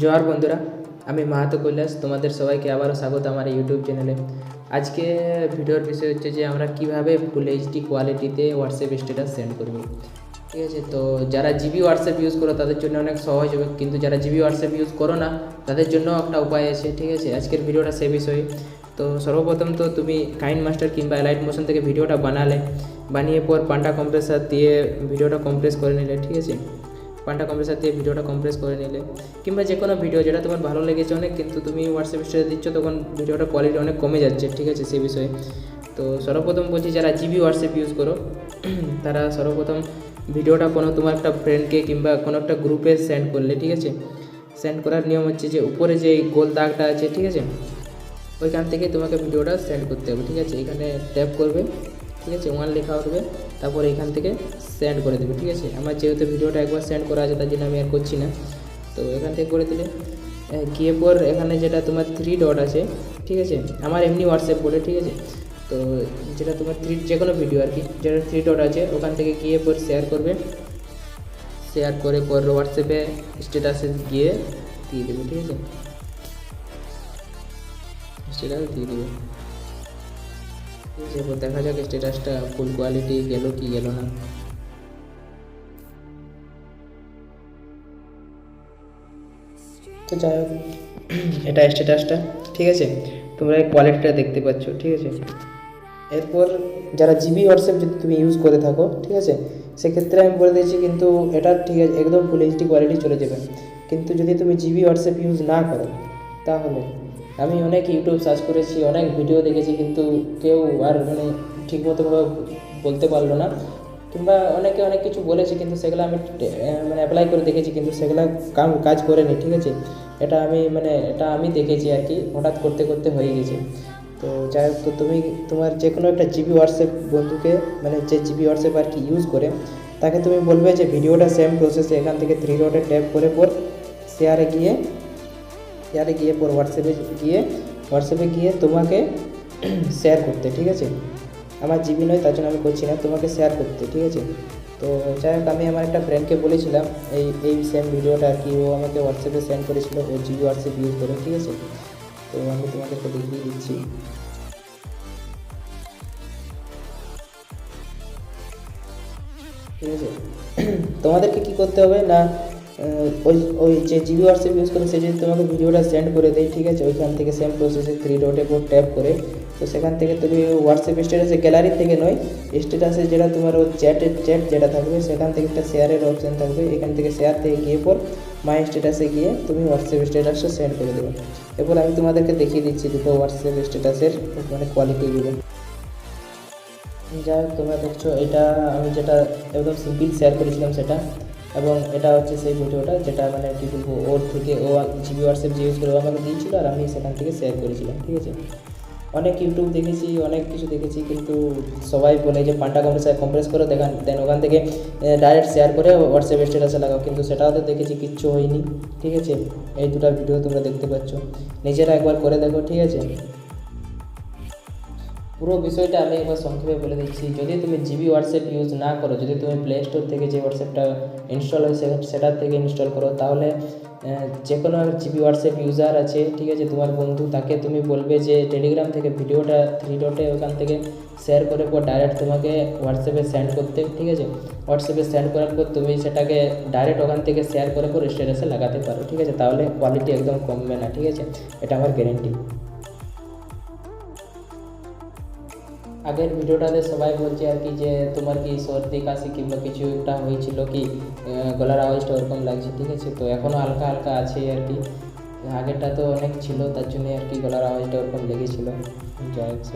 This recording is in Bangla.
জোহার বন্ধুরা, আমি মাহাতো কৈলাস। তোমাদের সবাইকে আবারও স্বাগত আমার ইউটিউব চ্যানেলে। আজকে ভিডিওর বিষয় হচ্ছে যে আমরা কিভাবে ফুল এইচডি কোয়ালিটিতে হোয়াটসঅ্যাপ স্ট্যাটাস সেন্ড করব। ঠিক আছে, তো যারা জিবি হোয়াটসঅ্যাপ ইউজ করো তাদের জন্য অনেক সহজ হবে, কিন্তু যারা জিবি হোয়াটসঅ্যাপ ইউজ করো না তাদের জন্য একটা উপায় আছে। ঠিক আছে, আজকের ভিডিওটা সে বিষয়ে। তো সর্বপ্রথম তো তুমি কাইন মাস্টার কিংবা এলাইট মোশন থেকে ভিডিওটা বানিয়ে পর পান্ডা কম্প্রেসার দিয়ে ভিডিওটা কম্প্রেস করে নিলে। ঠিক আছে, পান্ডা কম্প্রেসার দিয়ে ভিডিওটা কম্প্রেস করে নিলে, কিংবা যে কোনো ভিডিও যেটা তোমার ভালো লেগেছে অনেক, কিন্তু তুমি হোয়াটসঅ্যাপ স্ট্যাটাস দিচ্ছ তখন ভিডিওটা কোয়ালিটি অনেক কমে যাচ্ছে। ঠিক আছে, সেই বিষয়ে তো সর্বপ্রথম বলছি, যারা জিবি হোয়াটসঅ্যাপ ইউজ করো তারা সর্বপ্রথম ভিডিওটা কোনো তোমার একটা ফ্রেন্ডকে কিংবা কোনো একটা গ্রুপে সেন্ড করলে। ঠিক আছে, সেন্ড করার নিয়ম হচ্ছে যে উপরে যে গোল দাগটা আছে, ঠিক আছে, ওইখান থেকে তোমাকে ভিডিওটা সেন্ড করতে হবে। ঠিক আছে, এখানে ট্যাপ করবে, ঠিক আছে, ওয়ান লেখা উঠবে, তারপর এখান থেকে সেন্ড করে দেবে। ঠিক আছে, আমার যেহেতু ভিডিওটা একবার সেন্ড করা আছে তার জন্য আমি আর করছি না। তো এখান থেকে করে দিলে গিয়ে পর এখানে যেটা তোমার 3 ডট আছে, ঠিক আছে, আমার এমনি হোয়াটসঅ্যাপ বলে। ঠিক আছে, তো যেটা তোমার যে কোনো ভিডিও আর কি, যেটা 3 ডট আছে ওখান থেকে গিয়ে পর শেয়ার করবে। শেয়ার করে পর হোয়াটসঅ্যাপে স্ট্যাটাসে গিয়ে দিয়ে দেবে। ঠিক আছে, স্ট্যাটাস দিয়ে দেবে। ঠিক আছে, এবার দেখা যাক স্ট্যাটাসটা ফুল কোয়ালিটি গেল কি গেল না। তো যাই হোক, এটা স্ট্যাটাসটা। ঠিক আছে, তোমরা এই কোয়ালিটিটা দেখতে পাচ্ছ। ঠিক আছে, এরপর যারা জিবি হোয়াটসঅ্যাপ যদি তুমি ইউজ করে থাকো, ঠিক আছে, সেক্ষেত্রে আমি বলে দিয়েছি কিন্তু এটা ঠিক আছে, একদম ফুল এইচডি কোয়ালিটি চলে যাবে। কিন্তু যদি তুমি জিবি হোয়াটসঅ্যাপ ইউজ না করো তাহলে, আমি অনেক ইউটিউব সার্চ করেছি, অনেক ভিডিও দেখেছি, কিন্তু কেউ আর ঠিকমতোভাবে বলতে পারলো না, কিংবা অনেকে অনেক কিছু বলেছে, কিন্তু সেগুলো আমি অ্যাপ্লাই করে দেখেছি, কিন্তু সেগুলো কাজ করেনি। ঠিক আছে, এটা আমি দেখেছি আর কি, হঠাৎ করতে করতে হয়ে গেছে। তো যাই হোক, তো তুমি তোমার যে কোনো একটা জিবি হোয়াটসঅ্যাপ বন্ধুকে, যে জিবি হোয়াটসঅ্যাপ আর কি ইউজ করে, তাকে তুমি বলবে যে ভিডিওটা সেম প্রসেসে এখান থেকে 3 ডটে ট্যাপ করে পর শেয়ারে গিয়ে পর হোয়াটসঅ্যাপে গিয়ে তোমাকে শেয়ার করতে। ঠিক আছে, আমার জিবি নয় তার জন্য আমি করছি না, তোমাকে শেয়ার করতে। ঠিক আছে, তো যাই হোক, আমি আমার একটা ফ্রেন্ডকে বলেছিলাম এই সেম ভিডিওটা আর কি, ও আমাকে হোয়াটসঅ্যাপে সেন্ড করেছিল, ও জিবি হোয়াটসঅ্যাপ ইউজ করে। ঠিক আছে, তো আমি তোমাদেরকে দেখিয়ে দিচ্ছি। ঠিক আছে, তোমাদেরকে কী করতে হবে না, ওই ওই যে জিবি হোয়াটসঅ্যাপ ইউজ করে সে যদি তোমাকে ভিডিওটা সেন্ড করে দেয়, ঠিক আছে, ওইখান থেকে সেম প্রসেসে 3 ডটে পর ট্যাপ করে, তো সেখান থেকে তুমি হোয়াটসঅ্যাপ স্ট্যাটাসে গ্যালারি থেকে নয়, স্ট্যাটাসে যেটা তোমার ও চ্যাট যেটা থাকবে সেখান থেকে একটা শেয়ারের অপশান থাকবে, এখান থেকে শেয়ার থেকে গিয়ে পর মাই স্ট্যাটাসে গিয়ে তুমি হোয়াটসঅ্যাপ স্ট্যাটাসটা সেন্ড করে দেবে। এরপর আমি তোমাদেরকে দেখিয়ে দিচ্ছি দুটো হোয়াটসঅ্যাপ স্ট্যাটাসের কোয়ালিটিগুলো। যাই হোক, তোমরা দেখছো এটা আমি যেটা একদম সিম্পল শেয়ার করেছিলাম সেটা, এবং এটা হচ্ছে সেই ভিডিওটা যেটা কী বলবো, ওর থেকে ও জিবি হোয়াটসঅ্যাপ যে ইউজ করে ও আমাকে দিয়েছিল, আর আমি সেখান থেকে শেয়ার করেছিলাম। ঠিক আছে, অনেক ইউটিউব দেখেছি, অনেক কিছু দেখেছি, কিন্তু সবাই বলে যে পান্ডা কম্প্রেস করে দেন ওখান থেকে ডাইরেক্ট শেয়ার করে হোয়াটসঅ্যাপ স্ট্যাটাসে লাগাও, কিন্তু সেটাও তো দেখেছি, কিচ্ছু হয়নি। ঠিক আছে, এই দুটো ভিডিও তোমরা দেখতে পাচ্ছ, নিজেরা একবার করে দেখো। ঠিক আছে, পুরো বিষয়টা আমি একবার সংক্ষেপে বলে দিচ্ছি। যদি তুমি জিবি হোয়াটসঅ্যাপ ইউজ না করো, যদি তুমি প্লে স্টোর থেকে যে হোয়াটসঅ্যাপটা ইনস্টল হয় সেটার থেকে ইনস্টল করো, তাহলে যে কোনো জিবি হোয়াটসঅ্যাপ ইউজার আছে, ঠিক আছে, তোমার বন্ধু, তাকে তুমি বলবে যে টেলিগ্রাম থেকে ভিডিওটা 3 ডটে ওখান থেকে শেয়ার করে পর ডাইরেক্ট তোমাকে হোয়াটসঅ্যাপে সেন্ড করতে। ঠিক আছে, হোয়াটসঅ্যাপে সেন্ড করার পর তুমি সেটাকে ডাইরেক্ট ওখান থেকে শেয়ার করে পর স্ট্যাটাসে লাগাতে পারো। ঠিক আছে, তাহলে কোয়ালিটি একদম কমবে না। ঠিক আছে, এটা আমার গ্যারেন্টি। আগের ভিডিওটাতে সবাই বলছে আর কি যে তোমার কি সর্দি কাশি কিংবা কিছু একটা হয়েছিল কি, গলার আওয়াজটা ওরকম লাগছে। ঠিক আছে, তো এখনও হালকা হালকা আছে আর কি, আগেরটা তো অনেক ছিল, তার জন্যই আর কি গলার আওয়াজটা ওরকম লেগেছিলো। যাই হোক।